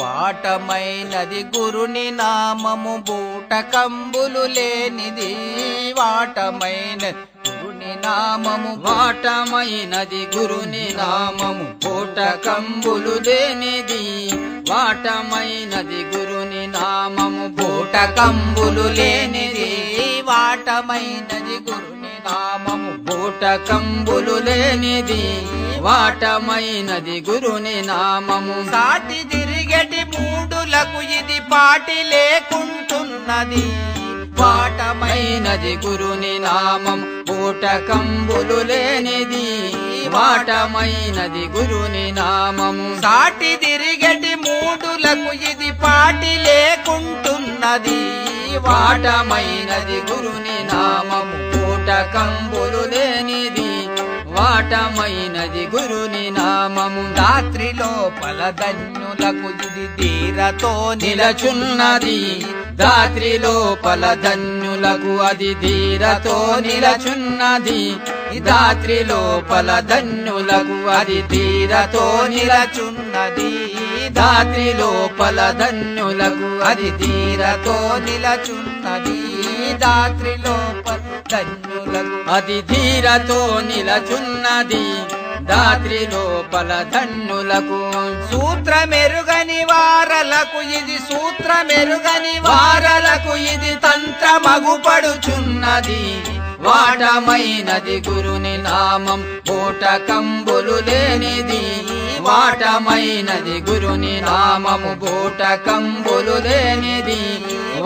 వాటమైనది గురుని నామము బూటకంబులు లేనిది వాటమైనది గురుని నామము వాటమైనది గురుని నామము బూటకంబులు లేనిది వాటమైనది గురుని నామము బూటకంబులు లేనిది వాటమైనది గురుని నామము బూటకంబులు లేనిది వాటమైనది గురుని నామము సాటి తిరిగటి మూడులకు ఇది పాటి లేకుంటున్నది వాటమైనది గురుని నామం బూటకంబులు లేనిది వాటమైనది గురుని నామము సాటి తిరిగటి మూడులకు ఇది పాటి లేకుంటున్నది వాటమైనది గురుని నామము బూటకంబులు లేనిది వాటమైనది గురుని నామము రాత్రి లోపల ధన్యులకు ఇది ధీరతో నిలచున్నది రాత్రి లోపల ధన్యులకు అది ధీరతో నిలచున్నది రాత్రి లోపల ధన్యులకు అది ధీరతో నిలచున్నది రాత్రి లోపల ధన్యులకు అది ధీరతో నిలచున్నది రాత్రి లోపల ధన్యులకు అది ధీరతో నిలచున్నది రాత్రి లోపల ధన్యులకు సూత్రమెరుగని వారలకు ఇది సూత్రమెరుగని వారలకు ఇది తంత్రమగుపడుచున్నది వాటమైనది గురుని నామం బూటకంబులు లేనిది వాటమైనది గురుని నామము బూటకంబులు లేనిది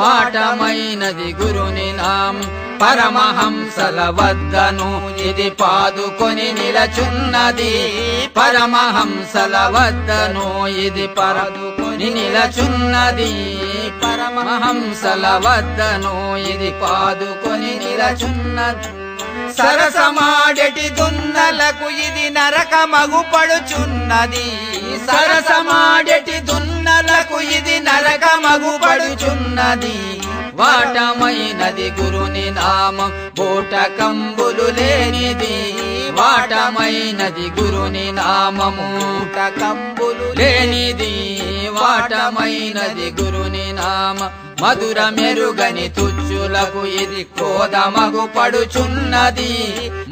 వాటమైనది గురుని నామం పరమహంసల వద్దను ఇది పాదుకొని నిలచున్నది పరమహంసల వద్దను ఇది పాదుకొని నిలచున్నది పరమహంసల వద్దను ఇది పాదుకొని నిలచున్నది సరసమాడెటి దున్నలకు ఇది నరకమగుపడుచున్నది సరసమాడెటి దున్నలకు ఇది నరకమగుపడుచున్నది వాటమైనది గురుని నామం బూటకంబులు లేనిది వాటమైనది గురుని నామము బూటకంబులు లేనిది వాటమైనది గురుని నామ మధుర మెరుగని తుచ్చులకు ఇది క్రోధమగు పడుచున్నది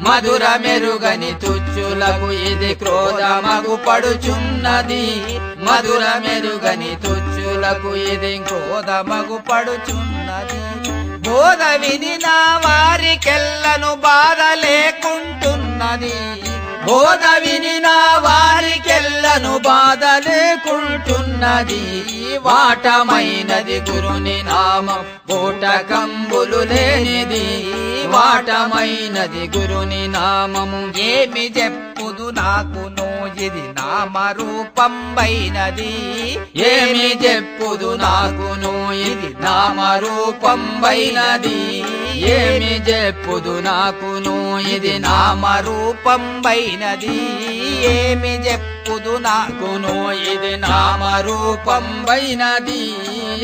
మధుర మెరుగని తుచ్చులకు ఇది క్రోధమగు పడుచున్నది మధుర మెరుగని తుచ్చులకు ఇది క్రోధమగు పడుచున్నది బోధ వినిన వారికెల్లను బాధ లేకుంటున్నది బోధ వినిన వారికెల్లను బాధ లేకుంటున్నది వాటమైనది గురుని నామం బూటకంబులు లేనిది వాటమైనది గురుని నామము ఏమి చెప్పుదు నాకును ఇది నామరూపంబైనది ఏమి చెప్పుదు నాకును ఇది నామరూపంబైనది ఏమి చెప్పుదు నాకును ఇది నామరూపంబైనది ఏమి చెప్పుదు నాకును ఇది నామరూపంబైనది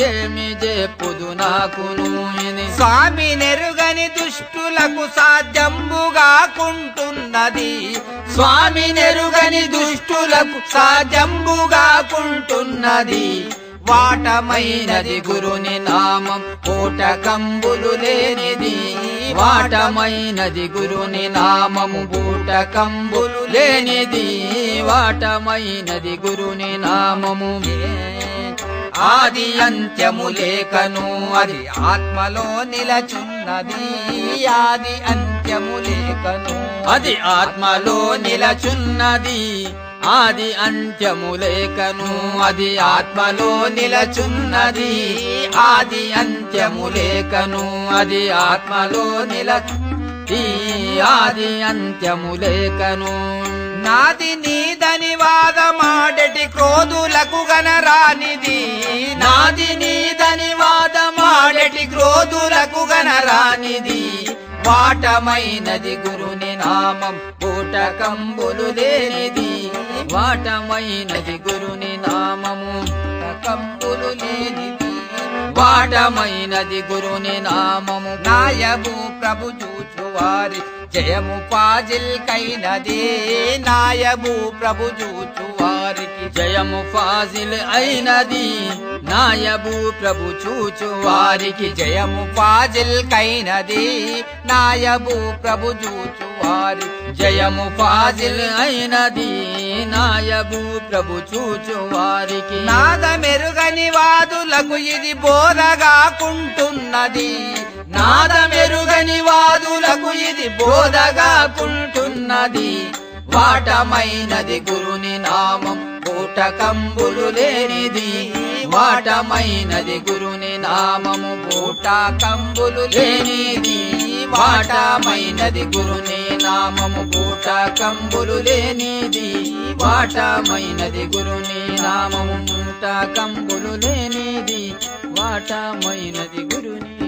ఏమి చెప్పుదు నాకును ఇది స్వామి నెరుగని దుష్టులకు సాధ్యంబుగాకుంటున్నది స్వామి నెరుగని దుష్టులకు సాధ్యంబుగాకుంటున్నది వాటమైనది గురుని నామం బూటకంబులు లేనిది వాటమైనది గురుని నామము బూటకంబులు లేనిది వాటమైనది గురుని నామము ఆది అంత్యము లేకను అది ఆత్మలో నిలచున్నది ఆది అంత్యము లేకను అది ఆత్మలో నిలచున్నది ఆది అంత్యము లేకను అది ఆత్మలో నిలచున్నది ఆది అంత్యము లేకను అది ఆత్మలో నిలచున్నది ఆది అంత్యము లేకను నాది నీదని వాదమాడటి క్రోధులకు గనరానిది నాది నీదని వాదమాడటి క్రోధులకు గనరానిది వాటమైనది గురుని నామం బూటకంబులు లేనిది వాటమైనది గురుని నామము బూటకంబులు లేనిది వాటమైనది గురుని నామము నాయబు ప్రభు చూచు వారి జయము ఫాజిల్ కైనది నాయబు ప్రభు చూచు వారికి జయము ఫాజిల్ అయినది నాయబు ప్రభు చూచు వారికి జయము ఫాజిల్ కైనది నాయబు ప్రభు చూచు వారికి జయము ఫాజిల్ అయినది నాయబు ప్రభు చూచు వారికి నాద మెరుగని వాదులకు ఇది బోధగాకుంటున్నది నాద మెరుగని వాదులకు ఇది బోధగాకుంటున్నది వాటమైనది గురుని నామం బూటకంబులు లేనిది వాటమైనది గురుని నామము బూటకంబులు లేనిది వాటమైనది గురుని నామము బూటకంబులు లేనిది వాటమైనది గురుని నామము బూటకంబులు లేనిది వాటమైనది గురుని